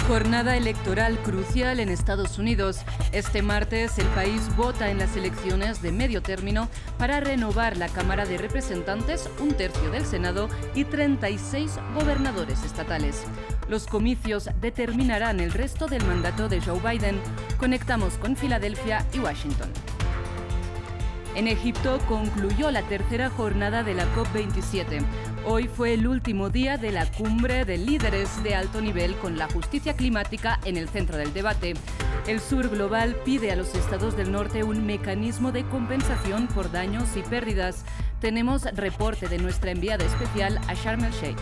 Jornada electoral crucial en Estados Unidos. Este martes el país vota en las elecciones de medio término para renovar la Cámara de Representantes, un tercio del Senado y 36 gobernadores estatales. Los comicios determinarán el resto del mandato de Joe Biden. Conectamos con Filadelfia y Washington. En Egipto concluyó la tercera jornada de la COP27. Hoy fue el último día de la cumbre de líderes de alto nivel con la justicia climática en el centro del debate. El Sur Global pide a los estados del norte un mecanismo de compensación por daños y pérdidas. Tenemos reporte de nuestra enviada especial a Sharm el Sheikh.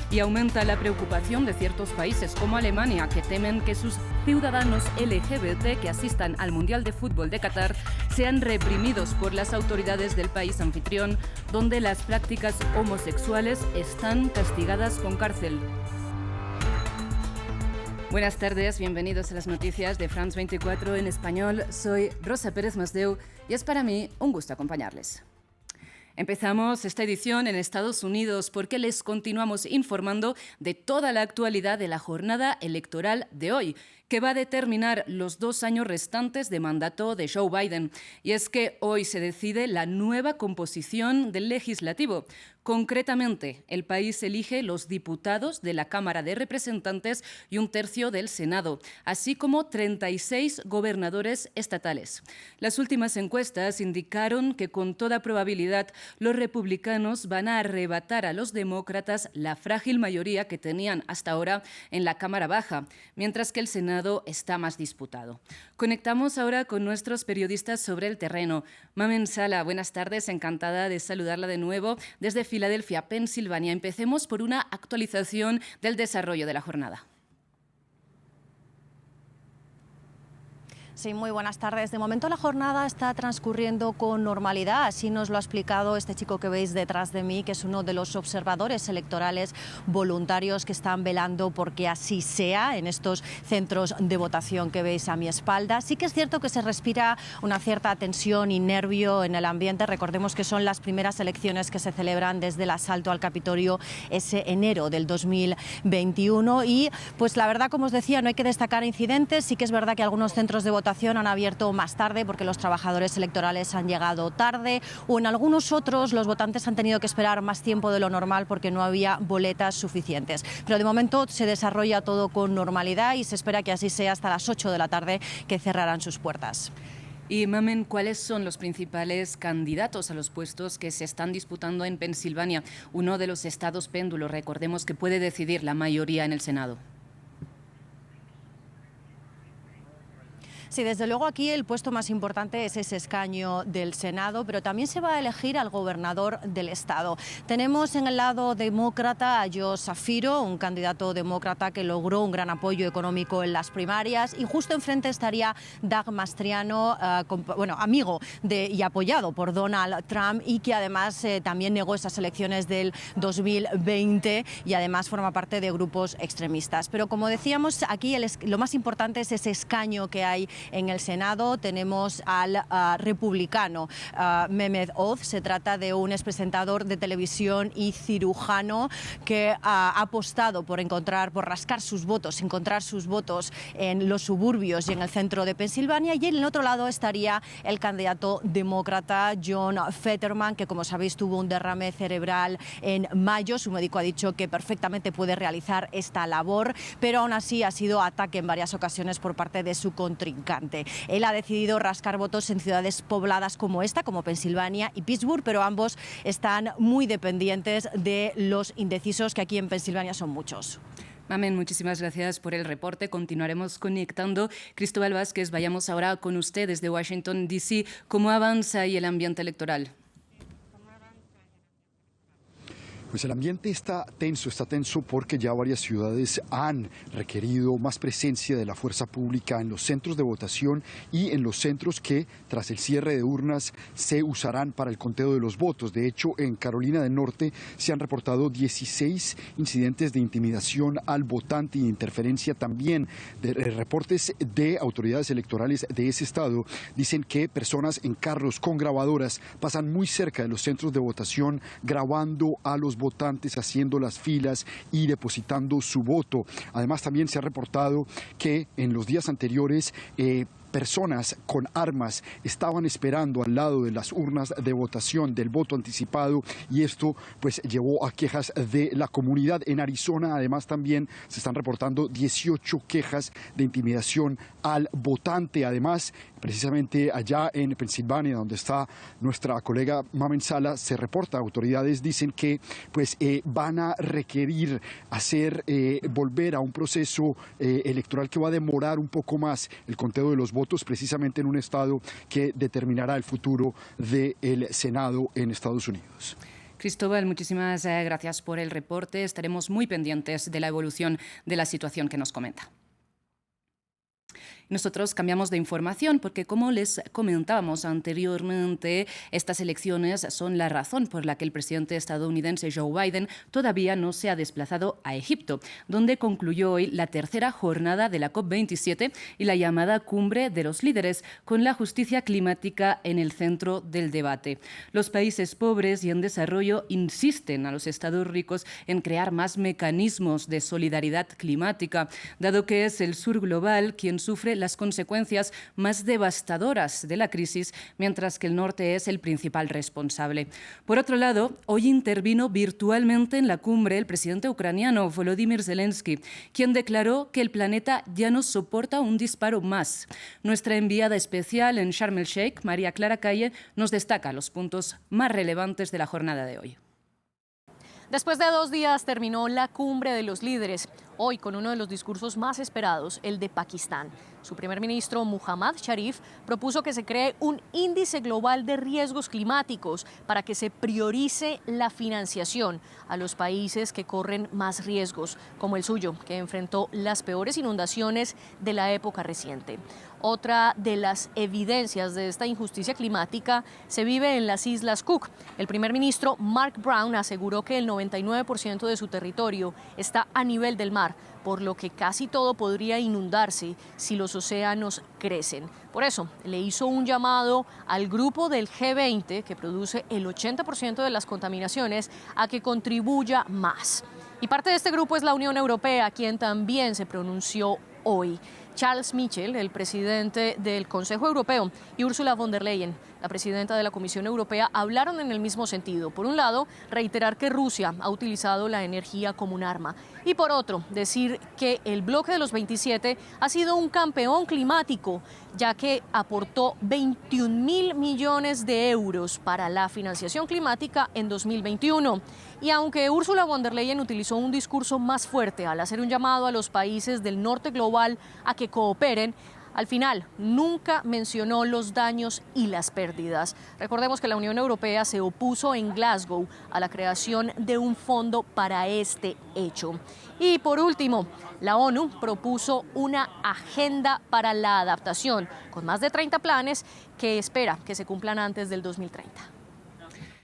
Y aumenta la preocupación de ciertos países como Alemania, que temen que sus ciudadanos LGBT que asistan al Mundial de Fútbol de Qatar sean reprimidos por las autoridades del país anfitrión, donde las prácticas homosexuales están castigadas con cárcel. Buenas tardes, bienvenidos a las noticias de France 24 en español. Soy Rosa Pérez Masdeu y es para mí un gusto acompañarles. Empezamos esta edición en Estados Unidos porque les continuamos informando de toda la actualidad de la jornada electoral de hoy, que va a determinar los 2 años restantes de mandato de Joe Biden. Y es que hoy se decide la nueva composición del legislativo. Concretamente, el país elige los diputados de la Cámara de Representantes y un tercio del Senado, así como 36 gobernadores estatales. Las últimas encuestas indicaron que con toda probabilidad los republicanos van a arrebatar a los demócratas la frágil mayoría que tenían hasta ahora en la Cámara Baja, mientras que el Senado está más disputado. Conectamos ahora con nuestros periodistas sobre el terreno. Mamen Sala, buenas tardes, encantada de saludarla de nuevo desde Filadelfia, Pensilvania. Empecemos por una actualización del desarrollo de la jornada. Sí, muy buenas tardes. De momento la jornada está transcurriendo con normalidad, así nos lo ha explicado este chico que veis detrás de mí, que es uno de los observadores electorales voluntarios que están velando porque así sea en estos centros de votación que veis a mi espalda. Sí que es cierto que se respira una cierta tensión y nervio en el ambiente. Recordemos que son las primeras elecciones que se celebran desde el asalto al Capitolio ese enero del 2021 y pues la verdad, como os decía, no hay que destacar incidentes. Sí que es verdad que algunos centros de votación han abierto más tarde porque los trabajadores electorales han llegado tarde, o en algunos otros los votantes han tenido que esperar más tiempo de lo normal porque no había boletas suficientes. Pero de momento se desarrolla todo con normalidad y se espera que así sea hasta las 8 de la tarde, que cerrarán sus puertas. Y Mamen, ¿cuáles son los principales candidatos a los puestos que se están disputando en Pensilvania, uno de los estados péndulos, recordemos, que puede decidir la mayoría en el Senado? Sí, desde luego aquí el puesto más importante es ese escaño del Senado, pero también se va a elegir al gobernador del estado. Tenemos en el lado demócrata a Joe Shapiro, un candidato demócrata que logró un gran apoyo económico en las primarias, y justo enfrente estaría Doug Mastriano, amigo y apoyado por Donald Trump, y que además también negó esas elecciones del 2020 y además forma parte de grupos extremistas. Pero como decíamos, aquí lo más importante es ese escaño que hay en el Senado. Tenemos al republicano Mehmet Oz. Se trata de un expresentador de televisión y cirujano que ha apostado por encontrar sus votos en los suburbios y en el centro de Pensilvania. Y en el otro lado estaría el candidato demócrata John Fetterman, que como sabéis tuvo un derrame cerebral en mayo. Su médico ha dicho que perfectamente puede realizar esta labor, pero aún así ha sido ataque en varias ocasiones por parte de su contrincante. Él ha decidido rascar votos en ciudades pobladas como esta, como Pensilvania y Pittsburgh, pero ambos están muy dependientes de los indecisos, que aquí en Pensilvania son muchos. Mamen, muchísimas gracias por el reporte. Continuaremos conectando. Cristóbal Vázquez, vayamos ahora con usted desde Washington, D.C. ¿Cómo avanza ahí el ambiente electoral? Pues el ambiente está tenso porque ya varias ciudades han requerido más presencia de la fuerza pública en los centros de votación y en los centros que, tras el cierre de urnas, se usarán para el conteo de los votos. De hecho, en Carolina del Norte se han reportado 16 incidentes de intimidación al votante y de interferencia también. Reportes de autoridades electorales de ese estado dicen que personas en carros con grabadoras pasan muy cerca de los centros de votación grabando a los los votantes haciendo las filas y depositando su voto. Además, también se ha reportado que en los días anteriores personas con armas estaban esperando al lado de las urnas de votación del voto anticipado, y esto pues llevó a quejas de la comunidad. En Arizona además también se están reportando 18 quejas de intimidación al votante. Además, precisamente allá en Pensilvania, donde está nuestra colega Mamen Sala, se reporta, autoridades dicen que pues van a requerir volver a un proceso electoral que va a demorar un poco más el conteo de los votos, precisamente en un estado que determinará el futuro del Senado en Estados Unidos. Cristóbal, muchísimas gracias por el reporte. Estaremos muy pendientes de la evolución de la situación que nos comenta. Nosotros cambiamos de información porque, como les comentábamos anteriormente, estas elecciones son la razón por la que el presidente estadounidense Joe Biden todavía no se ha desplazado a Egipto, donde concluyó hoy la tercera jornada de la COP27 y la llamada Cumbre de los Líderes, con la justicia climática en el centro del debate. Los países pobres y en desarrollo insisten a los estados ricos en crear más mecanismos de solidaridad climática, dado que es el sur global quien sufre las consecuencias más devastadoras de la crisis, mientras que el norte es el principal responsable. Por otro lado, hoy intervino virtualmente en la cumbre el presidente ucraniano Volodymyr Zelensky, quien declaró que el planeta ya no soporta un disparo más. Nuestra enviada especial en Sharm el Sheikh, María Clara Calle, nos destaca los puntos más relevantes de la jornada de hoy. Después de 2 días terminó la Cumbre de los Líderes, hoy con uno de los discursos más esperados, el de Pakistán. Su primer ministro, Muhammad Sharif, propuso que se cree un índice global de riesgos climáticos para que se priorice la financiación a los países que corren más riesgos, como el suyo, que enfrentó las peores inundaciones de la época reciente. Otra de las evidencias de esta injusticia climática se vive en las Islas Cook. El primer ministro Mark Brown aseguró que el 99% de su territorio está a nivel del mar, por lo que casi todo podría inundarse si los océanos crecen. Por eso le hizo un llamado al grupo del G20, que produce el 80% de las contaminaciones, a que contribuya más. Y parte de este grupo es la Unión Europea, quien también se pronunció hoy. Charles Michel, el presidente del Consejo Europeo, y Ursula von der Leyen, la presidenta de la Comisión Europea, hablaron en el mismo sentido. Por un lado, reiterar que Rusia ha utilizado la energía como un arma. Y por otro, decir que el bloque de los 27 ha sido un campeón climático, ya que aportó 21.000 millones de euros para la financiación climática en 2021. Y aunque Ursula von der Leyen utilizó un discurso más fuerte al hacer un llamado a los países del norte global a que cooperen, al final nunca mencionó los daños y las pérdidas. Recordemos que la Unión Europea se opuso en Glasgow a la creación de un fondo para este hecho. Y por último, la ONU propuso una agenda para la adaptación, con más de 30 planes que espera que se cumplan antes del 2030.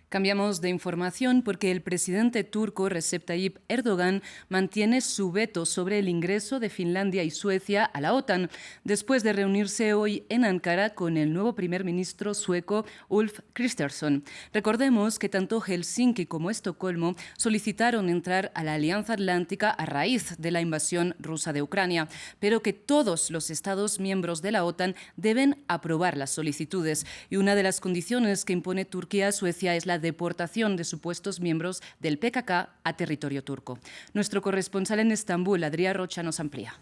Cambiamos de información porque el presidente turco Recep Tayyip Erdogan mantiene su veto sobre el ingreso de Finlandia y Suecia a la OTAN, después de reunirse hoy en Ankara con el nuevo primer ministro sueco Ulf Kristersson. Recordemos que tanto Helsinki como Estocolmo solicitaron entrar a la Alianza Atlántica a raíz de la invasión rusa de Ucrania, pero que todos los Estados miembros de la OTAN deben aprobar las solicitudes, y una de las condiciones que impone Turquía a Suecia es la deportación de supuestos miembros del PKK a territorio turco. Nuestro corresponsal en Estambul, Adrià Rocha, nos amplía.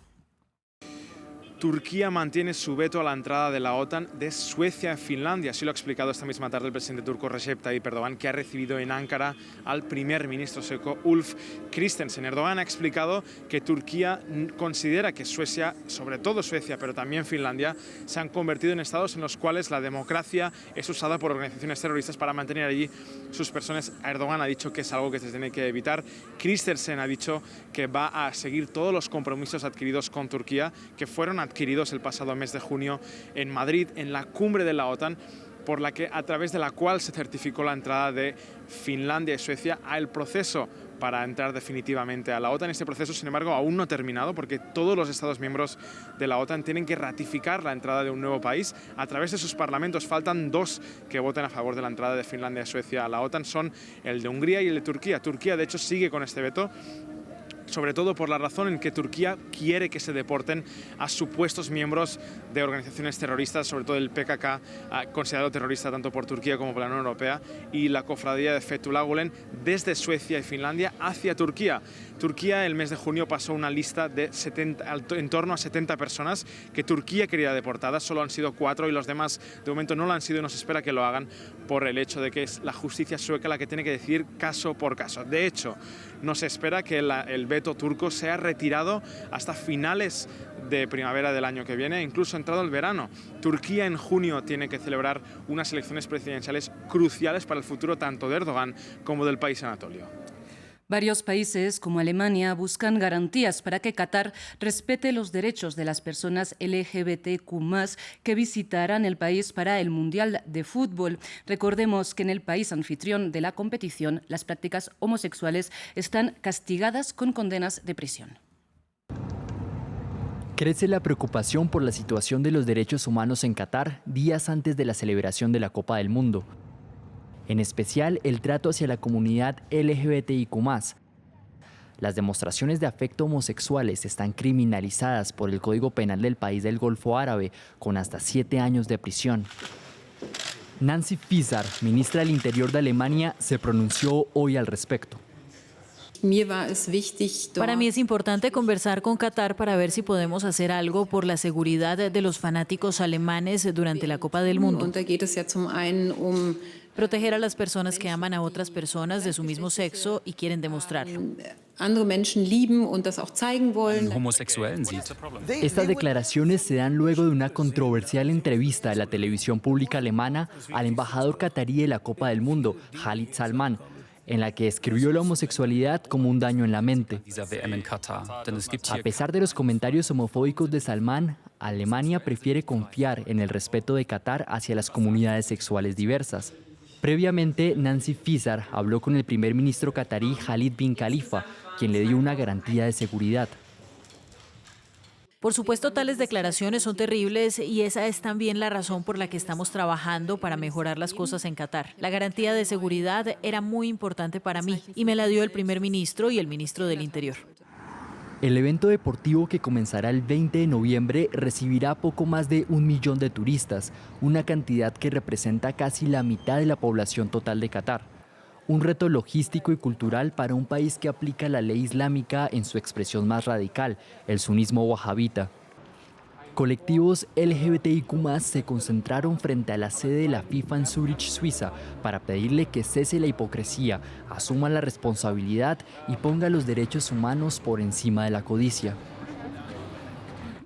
Turquía mantiene su veto a la entrada de la OTAN de Suecia en Finlandia. Así lo ha explicado esta misma tarde el presidente turco Recep Tayyip Erdogan, que ha recibido en Ankara al primer ministro sueco Ulf Kristersson. Erdogan ha explicado que Turquía considera que Suecia, sobre todo Suecia, pero también Finlandia, se han convertido en estados en los cuales la democracia es usada por organizaciones terroristas para mantener allí sus personas. Erdogan ha dicho que es algo que se tiene que evitar. Kristersson ha dicho que va a seguir todos los compromisos adquiridos con Turquía, que fueron adquiridos el pasado mes de junio en Madrid, en la cumbre de la OTAN, a través de la cual se certificó la entrada de Finlandia y Suecia al proceso para entrar definitivamente a la OTAN. Este proceso, sin embargo, aún no ha terminado porque todos los Estados miembros de la OTAN tienen que ratificar la entrada de un nuevo país a través de sus parlamentos. Faltan 2 que voten a favor de la entrada de Finlandia y Suecia a la OTAN, son el de Hungría y el de Turquía. Turquía, de hecho, sigue con este veto, sobre todo por la razón en que Turquía quiere que se deporten a supuestos miembros de organizaciones terroristas, sobre todo el PKK, considerado terrorista tanto por Turquía como por la Unión Europea, y la cofradía de Fethullah Gülen desde Suecia y Finlandia hacia Turquía. Turquía el mes de junio pasó una lista de en torno a 70 personas que Turquía quería deportadas, solo han sido 4 y los demás de momento no lo han sido y no se espera que lo hagan por el hecho de que es la justicia sueca la que tiene que decidir caso por caso. De hecho, no se espera que el veto turco sea retirado hasta finales de primavera del año que viene, incluso entrado el verano. Turquía en junio tiene que celebrar unas elecciones presidenciales cruciales para el futuro tanto de Erdogan como del país anatolio. Varios países, como Alemania, buscan garantías para que Qatar respete los derechos de las personas LGBTQ+ que visitarán el país para el Mundial de Fútbol. Recordemos que en el país anfitrión de la competición, las prácticas homosexuales están castigadas con condenas de prisión. Crece la preocupación por la situación de los derechos humanos en Qatar días antes de la celebración de la Copa del Mundo. En especial el trato hacia la comunidad LGBTIQ+. Las demostraciones de afecto homosexuales están criminalizadas por el Código Penal del país del Golfo Árabe, con hasta 7 años de prisión. Nancy Faeser, ministra del Interior de Alemania, se pronunció hoy al respecto. Para mí es importante conversar con Qatar para ver si podemos hacer algo por la seguridad de los fanáticos alemanes durante la Copa del Mundo. Proteger a las personas que aman a otras personas de su mismo sexo y quieren demostrarlo. Estas declaraciones se dan luego de una controversial entrevista de la televisión pública alemana al embajador catarí de la Copa del Mundo, Khalid Salman, en la que describió la homosexualidad como un daño en la mente. A pesar de los comentarios homofóbicos de Salman, Alemania prefiere confiar en el respeto de Qatar hacia las comunidades sexuales diversas. Previamente, Nancy Faeser habló con el primer ministro catarí Khalid bin Khalifa, quien le dio una garantía de seguridad. Por supuesto, tales declaraciones son terribles y esa es también la razón por la que estamos trabajando para mejorar las cosas en Qatar. La garantía de seguridad era muy importante para mí y me la dio el primer ministro y el ministro del Interior. El evento deportivo, que comenzará el 20 de noviembre, recibirá poco más de 1 millón de turistas, una cantidad que representa casi la mitad de la población total de Qatar. Un reto logístico y cultural para un país que aplica la ley islámica en su expresión más radical, el sunismo wahabita. Colectivos LGBTIQ+ se concentraron frente a la sede de la FIFA en Zúrich, Suiza, para pedirle que cese la hipocresía, asuma la responsabilidad y ponga los derechos humanos por encima de la codicia.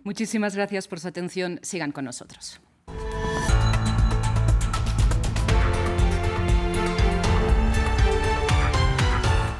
Muchísimas gracias por su atención. Sigan con nosotros.